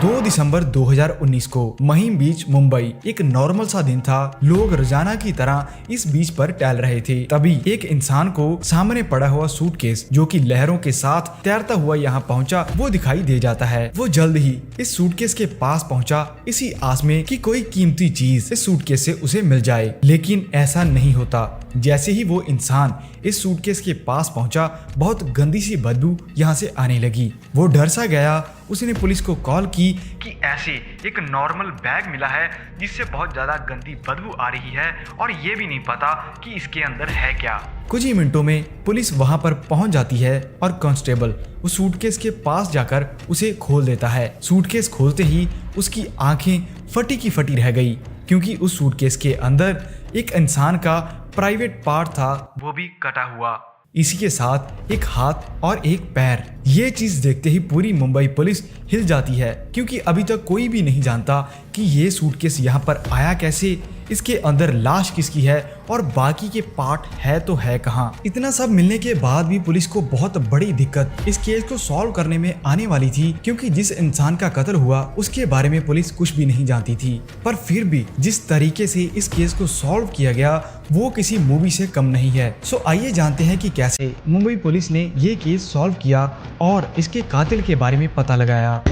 2 दिसंबर 2019 को महिम बीच मुंबई एक नॉर्मल सा दिन था। लोग रोजाना की तरह इस बीच पर टहल रहे थे। तभी एक इंसान को सामने पड़ा हुआ सूटकेस जो कि लहरों के साथ तैरता हुआ यहाँ पहुँचा वो दिखाई दे जाता है। वो जल्द ही इस सूटकेस के पास पहुँचा इसी आस में कि कोई कीमती चीज इस सूटकेस से उसे मिल जाए, लेकिन ऐसा नहीं होता। जैसे ही वो इंसान इस सूटकेस के पास पहुंचा, बहुत गंदी सी बदबू यहाँ से आने लगी। वो डर सा गया। उसने पुलिस को कॉल की कि ऐसे एक नॉर्मल बैग मिला है जिससे बहुत ज्यादा गंदी बदबू आ रही है और ये भी नहीं पता कि इसके अंदर है क्या। कुछ ही मिनटों में पुलिस वहां पर पहुंच जाती है और कांस्टेबल उस सूटकेस के पास जाकर उसे खोल देता है। सूटकेस खोलते ही उसकी आंखें फटी की फटी रह गई, क्योंकि उस सूटकेस के अंदर एक इंसान का प्राइवेट पार्ट था, वो भी कटा हुआ। इसी के साथ एक हाथ और एक पैर। ये चीज देखते ही पूरी मुंबई पुलिस हिल जाती है, क्योंकि अभी तक कोई भी नहीं जानता कि ये सूटकेस यहाँ पर आया कैसे, इसके अंदर लाश किसकी है और बाकी के पार्ट है तो है कहाँ। इतना सब मिलने के बाद भी पुलिस को बहुत बड़ी दिक्कत इस केस को सॉल्व करने में आने वाली थी, क्योंकि जिस इंसान का कत्ल हुआ उसके बारे में पुलिस कुछ भी नहीं जानती थी। पर फिर भी जिस तरीके से इस केस को सॉल्व किया गया वो किसी मूवी से कम नहीं है। सो आइए जानते हैं कि कैसे मुंबई पुलिस ने ये केस सॉल्व किया और इसके कातिल के बारे में पता लगाया।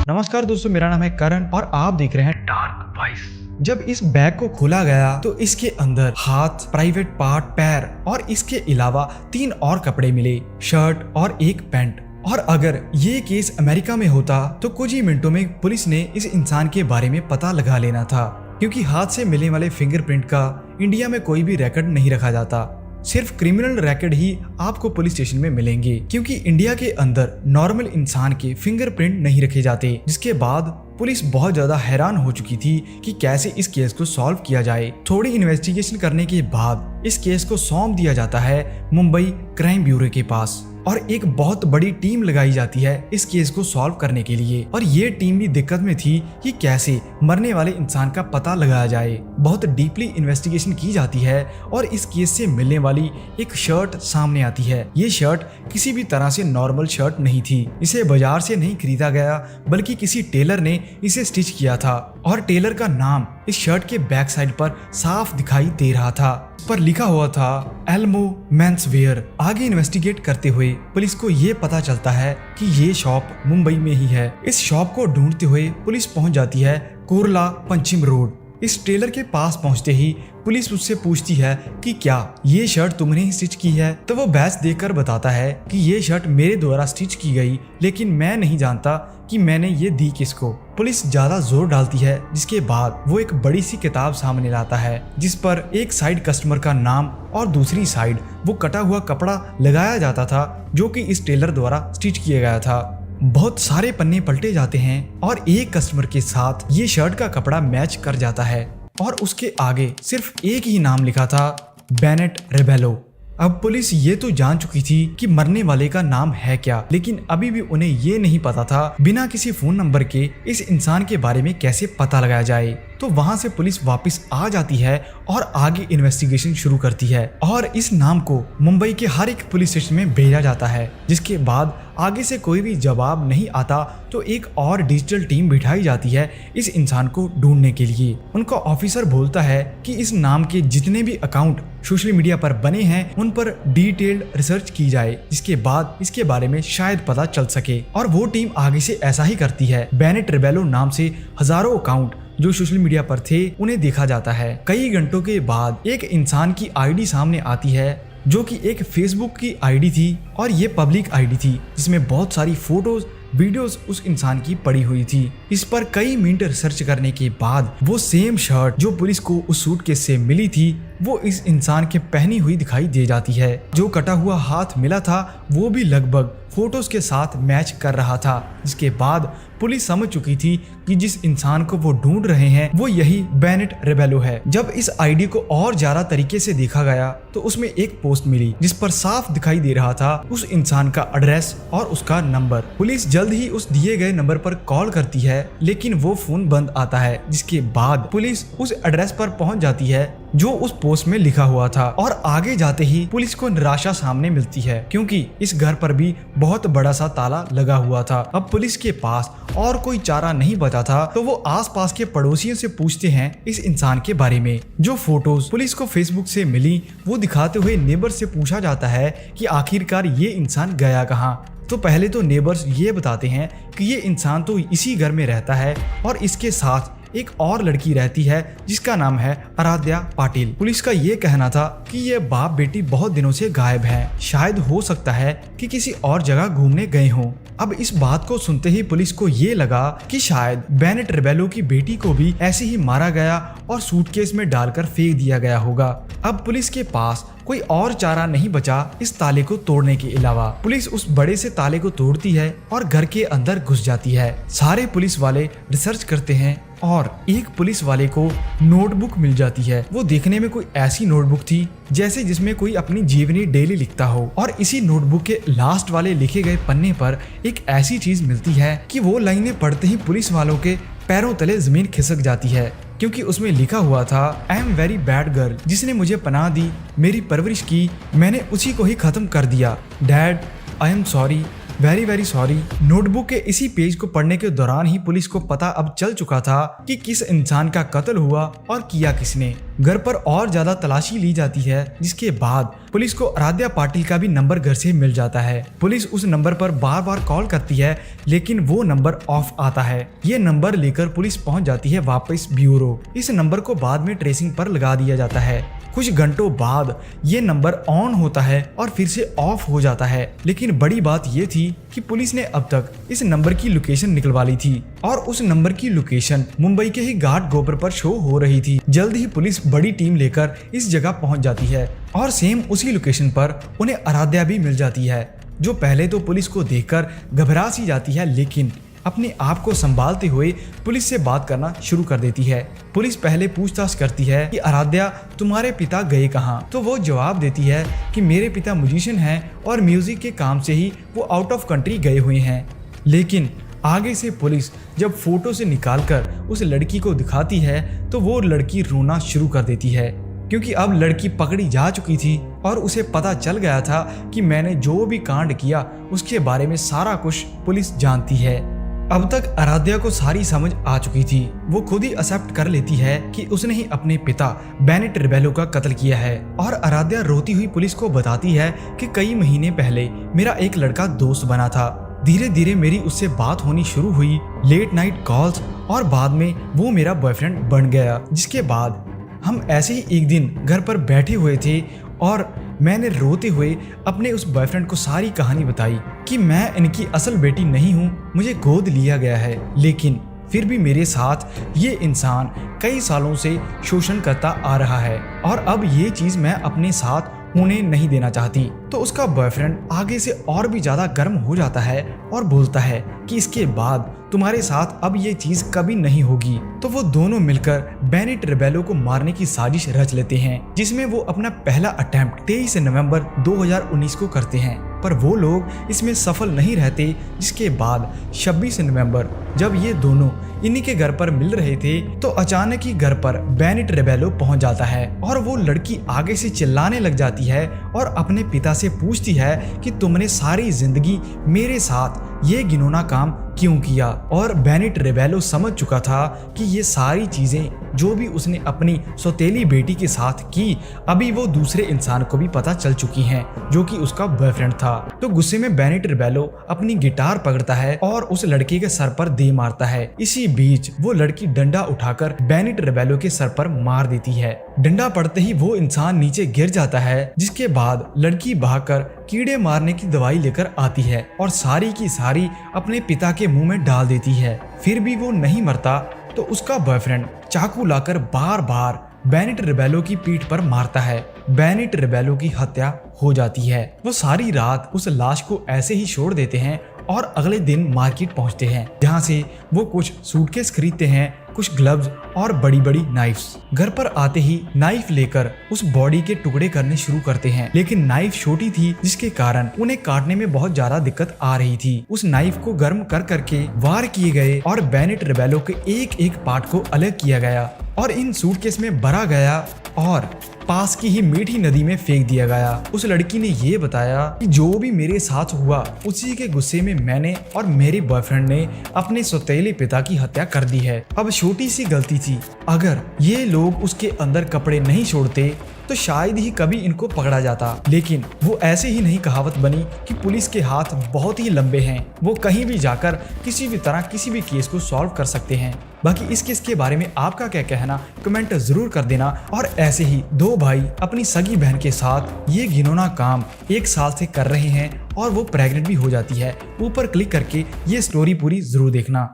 नमस्कार दोस्तों, मेरा नाम है करण और आप देख रहे हैं डार्क वॉइस। जब इस बैग को खोला गया तो इसके अंदर हाथ, प्राइवेट पार्ट, पैर और इसके अलावा 3 और कपड़े मिले, शर्ट और एक पैंट। और अगर ये केस अमेरिका में होता तो कुछ ही मिनटों में पुलिस ने इस इंसान के बारे में पता लगा लेना था, क्योंकि हाथ से मिलने वाले फिंगरप्रिंट का इंडिया में कोई भी रिकॉर्ड नहीं रखा जाता। सिर्फ क्रिमिनल रिकॉर्ड ही आपको पुलिस स्टेशन में मिलेंगे, क्योंकि इंडिया के अंदर नॉर्मल इंसान के फिंगरप्रिंट नहीं रखे जाते। जिसके बाद पुलिस बहुत ज्यादा हैरान हो चुकी थी कि कैसे इस केस को सॉल्व किया जाए। थोड़ी इन्वेस्टिगेशन करने के बाद इस केस को सौंप दिया जाता है मुंबई क्राइम ब्यूरो के पास और एक बहुत बड़ी टीम लगाई जाती है इस केस को सॉल्व करने के लिए। और ये टीम भी दिक्कत में थी कि कैसे मरने वाले इंसान का पता लगाया जाए। बहुत डीपली इन्वेस्टिगेशन की जाती है और इस केस से मिलने वाली एक शर्ट सामने आती है। ये शर्ट किसी भी तरह से नॉर्मल शर्ट नहीं थी। इसे बाजार से नहीं खरीदा गया, बल्कि किसी टेलर ने इसे स्टिच किया था और टेलर का नाम इस शर्ट के बैक साइड पर साफ दिखाई दे रहा था। इस पर लिखा हुआ था एल्मो मेंस वेयर। आगे इन्वेस्टिगेट करते हुए पुलिस को ये पता चलता है कि ये शॉप मुंबई में ही है। इस शॉप को ढूंढते हुए पुलिस पहुंच जाती है कुर्ला पश्चिम रोड। इस टेलर के पास पहुंचते ही पुलिस उससे पूछती है कि क्या ये शर्ट तुमने ही स्टिच की है। तो वो बैच देखकर बताता है कि ये शर्ट मेरे द्वारा स्टिच की गई, लेकिन मैं नहीं जानता कि मैंने ये दी किसको। पुलिस ज्यादा जोर डालती है, जिसके बाद वो एक बड़ी सी किताब सामने लाता है जिस पर एक साइड कस्टमर का नाम और दूसरी साइड वो कटा हुआ कपड़ा लगाया जाता था जो कि इस टेलर द्वारा स्टिच किया गया था। बहुत सारे पन्ने पलटे जाते हैं और एक कस्टमर के साथ ये शर्ट का कपड़ा मैच कर जाता है और उसके आगे सिर्फ एक ही नाम लिखा था, बेनेट रेबेलो। अब पुलिस ये तो जान चुकी थी कि मरने वाले का नाम है क्या, लेकिन अभी भी उन्हें ये नहीं पता था बिना किसी फोन नंबर के इस इंसान के बारे में कैसे पता लगाया जाए। तो वहां से पुलिस वापस आ जाती है और आगे इन्वेस्टिगेशन शुरू करती है और इस नाम को मुंबई के हर एक पुलिस स्टेशन में भेजा जाता है। जिसके बाद आगे से कोई भी जवाब नहीं आता तो एक और डिजिटल टीम बिठाई जाती है इस इंसान को ढूंढने के लिए। उनका ऑफिसर बोलता है कि इस नाम के जितने भी अकाउंट सोशल मीडिया पर बने हैं उन पर डिटेल्ड रिसर्च की जाए, जिसके बाद इसके बारे में शायद पता चल सके। और वो टीम आगे से ऐसा ही करती है। बेनेट रेबेलो नाम से हजारों अकाउंट जो सोशल मीडिया पर थे उन्हें देखा जाता है। कई घंटों के बाद एक इंसान की आईडी सामने आती है जो कि एक फेसबुक की आईडी थी और ये पब्लिक आईडी थी, जिसमें बहुत सारी फोटोज वीडियोस उस इंसान की पड़ी हुई थी। इस पर कई मिनट रिसर्च करने के बाद वो सेम शर्ट जो पुलिस को उस सूटकेस से मिली थी वो इस इंसान के पहनी हुई दिखाई दे जाती है। जो कटा हुआ हाथ मिला था वो भी लगभग फोटोज के साथ मैच कर रहा था। जिसके बाद पुलिस समझ चुकी थी कि जिस इंसान को वो ढूंढ रहे हैं वो यही बेनेट रेबेलो है। जब इस आईडी को और ज्यादा तरीके से देखा गया तो उसमें एक पोस्ट मिली जिस पर साफ दिखाई दे रहा था उस इंसान का एड्रेस और उसका नंबर। पुलिस जल्द जल्द ही उस दिए गए नंबर पर कॉल करती है, लेकिन वो फोन बंद आता है। जिसके बाद पुलिस उस एड्रेस पर पहुंच जाती है जो उस पोस्ट में लिखा हुआ था, और आगे जाते ही पुलिस को निराशा सामने मिलती है क्योंकि इस घर पर भी बहुत बड़ा सा ताला लगा हुआ था। अब पुलिस के पास और कोई चारा नहीं बचा था, तो वो आसपास के पड़ोसियों से पूछते हैं इस इंसान के बारे में। जो फोटोज पुलिस को फेसबुक से मिली वो दिखाते हुए नेबर से पूछा जाता है कि आखिरकार ये इंसान गया कहाँ। तो पहले तो नेबर्स ये बताते हैं कि ये इंसान तो इसी घर में रहता है और इसके साथ एक और लड़की रहती है जिसका नाम है आराध्या पाटिल। पुलिस का ये कहना था कि ये बाप बेटी बहुत दिनों से गायब हैं। शायद हो सकता है कि किसी और जगह घूमने गए हों। अब इस बात को सुनते ही पुलिस को ये लगा कि शायद बेनेट रिबेलो की बेटी को भी ऐसे ही मारा गया और सूटकेस में डालकर फेंक दिया गया होगा। अब पुलिस के पास कोई और चारा नहीं बचा इस ताले को तोड़ने के अलावा। पुलिस उस बड़े से ताले को तोड़ती है और घर के अंदर घुस जाती है। सारे पुलिस वाले रिसर्च करते हैं और एक पुलिस वाले को नोटबुक मिल जाती है। वो देखने में कोई ऐसी नोटबुक थी जैसे जिसमें कोई अपनी जीवनी डेली लिखता हो, और इसी नोटबुक के लास्ट वाले लिखे गए पन्ने पर एक ऐसी चीज मिलती है कि वो लाइनें पढ़ते ही पुलिस वालों के पैरों तले जमीन खिसक जाती है, क्योंकि उसमें लिखा हुआ था I am very bad girl, जिसने मुझे पनाह दी, मेरी परवरिश की, मैंने उसी को ही खत्म कर दिया। Dad I am sorry, very very sorry. Notebook के इसी पेज को पढ़ने के दौरान ही पुलिस को पता अब चल चुका था कि किस इंसान का कत्ल हुआ और किया किसने। घर पर और ज्यादा तलाशी ली जाती है, जिसके बाद पुलिस को आराध्या पाटिल का भी नंबर घर से मिल जाता है। पुलिस उस नंबर पर बार बार कॉल करती है, लेकिन वो नंबर ऑफ आता है। ये नंबर लेकर पुलिस पहुंच जाती है वापस ब्यूरो। इस नंबर को बाद में ट्रेसिंग पर लगा दिया जाता है। कुछ घंटों बाद ये नंबर ऑन होता है और फिर से ऑफ हो जाता है, लेकिन बड़ी बात ये थी कि पुलिस ने अब तक इस नंबर की लोकेशन निकलवा ली थी और उस नंबर की लोकेशन मुंबई के ही घाट गोबर पर शो हो रही थी। जल्द ही पुलिस बड़ी टीम लेकर इस जगह पहुंच जाती है और सेम उसी लोकेशन पर उन्हें आराध्या भी मिल जाती है, जो पहले तो पुलिस को देखकर घबरा सी जाती है, लेकिन अपने आप को संभालते हुए पुलिस से बात करना शुरू कर देती है। पुलिस पहले पूछताछ करती है कि आराध्या तुम्हारे पिता गए कहाँ, तो वो जवाब देती है कि मेरे पिता म्यूजिशियन हैं और म्यूजिक के काम से ही वो आउट ऑफ कंट्री गए हुए हैं। लेकिन आगे से पुलिस जब फोटो से निकालकर उस लड़की को दिखाती है तो वो लड़की रोना शुरू कर देती है, क्योंकि अब लड़की पकड़ी जा चुकी थी और उसे पता चल गया था कि मैंने जो भी कांड किया उसके बारे में सारा कुछ पुलिस जानती है। अब तक आराध्या को सारी समझ आ चुकी थी। वो खुद ही एक्सेप्ट कर लेती है कि उसने ही अपने पिता बेनेट रिबेलो का कत्ल किया है, और आराध्या रोती हुई पुलिस को बताती है कि कई महीने पहले मेरा एक लड़का दोस्त बना था। धीरे धीरे मेरी उससे बात होनी शुरू हुई, लेट नाइट कॉल्स, और बाद में वो मेरा बॉयफ्रेंड बन गया। जिसके बाद हम ऐसे ही एक दिन घर पर बैठे हुए थे और मैंने रोते हुए अपने उस बॉयफ्रेंड को सारी कहानी बताई कि मैं इनकी असल बेटी नहीं हूँ, मुझे गोद लिया गया है, लेकिन फिर भी मेरे साथ ये इंसान कई सालों से शोषण करता आ रहा है और अब ये चीज मैं अपने साथ होने नहीं देना चाहती। तो उसका बॉयफ्रेंड आगे से और भी ज्यादा गर्म हो जाता है और बोलता है कि इसके बाद तुम्हारे साथ अब ये चीज कभी नहीं होगी। तो वो दोनों मिलकर बेनेट रिबेलो को मारने की साजिश रच लेते हैं, जिसमें वो अपना पहला अटेम्प्ट 23 नवंबर 2019 को करते हैं, पर वो लोग इसमें सफल नहीं रहते। जिसके बाद 26 नवंबर जब ये दोनों इन्हीं के घर पर मिल रहे थे तो अचानक ही घर पर बेनेट रिबेलो पहुंच जाता है और वो लड़की आगे से चिल्लाने लग जाती है और अपने पिता से पूछती है कि तुमने सारी जिंदगी मेरे साथ ये घिनौना काम क्यों किया। और बेनेट रिबेलो समझ चुका था कि ये सारी चीजें जो भी उसने अपनी सौतेली बेटी के साथ की अभी वो दूसरे इंसान को भी पता चल चुकी हैं, जो कि उसका बॉयफ्रेंड था। तो गुस्से में बेनेट रिबेलो अपनी गिटार पकड़ता है और उस लड़के के सर पर दे मारता है। इसी बीच वो लड़की डंडा उठाकर बेनेट रिबेलो के सर पर मार देती है। डंडा पड़ते ही वो इंसान नीचे गिर जाता है, जिसके बाद लड़की भागकर कीड़े मारने की दवाई लेकर आती है और सारी की सारी अपने पिता के मुंह में डाल देती है। फिर भी वो नहीं मरता तो उसका बॉयफ्रेंड चाकू लाकर बार बार बेनेट रिबेलो की पीठ पर मारता है। बेनेट रिबेलो की हत्या हो जाती है। वो सारी रात उस लाश को ऐसे ही छोड़ देते हैं और अगले दिन मार्केट पहुंचते हैं, जहां से वो कुछ सूटकेस खरीदते हैं कुछ ग्लव्स और बड़ी बड़ी नाइफ्स। घर पर आते ही नाइफ लेकर उस बॉडी के टुकड़े करने शुरू करते हैं, लेकिन नाइफ छोटी थी जिसके कारण उन्हें काटने में बहुत ज्यादा दिक्कत आ रही थी। उस नाइफ को गर्म कर करके वार किए गए और बेनेट रेबेलो के एक एक पार्ट को अलग किया गया और इन सूटकेस में भरा गया और पास की ही मीठी नदी में फेंक दिया गया। उस लड़की ने ये बताया कि जो भी मेरे साथ हुआ उसी के गुस्से में मैंने और मेरे बॉयफ्रेंड ने अपने सौतेले पिता की हत्या कर दी है। अब छोटी सी गलती थी, अगर ये लोग उसके अंदर कपड़े नहीं छोड़ते तो शायद ही कभी इनको पकड़ा जाता, लेकिन वो ऐसे ही नहीं कहावत बनी कि पुलिस के हाथ बहुत ही लंबे हैं, वो कहीं भी जाकर किसी भी तरह किसी भी केस को सॉल्व कर सकते हैं। बाकी इस केस के बारे में आपका क्या कहना कमेंट जरूर कर देना। और ऐसे ही दो भाई अपनी सगी बहन के साथ ये घिनौना काम 1 साल से कर रहे हैं और वो प्रेग्नेंट भी हो जाती है। ऊपर क्लिक करके ये स्टोरी पूरी जरूर देखना।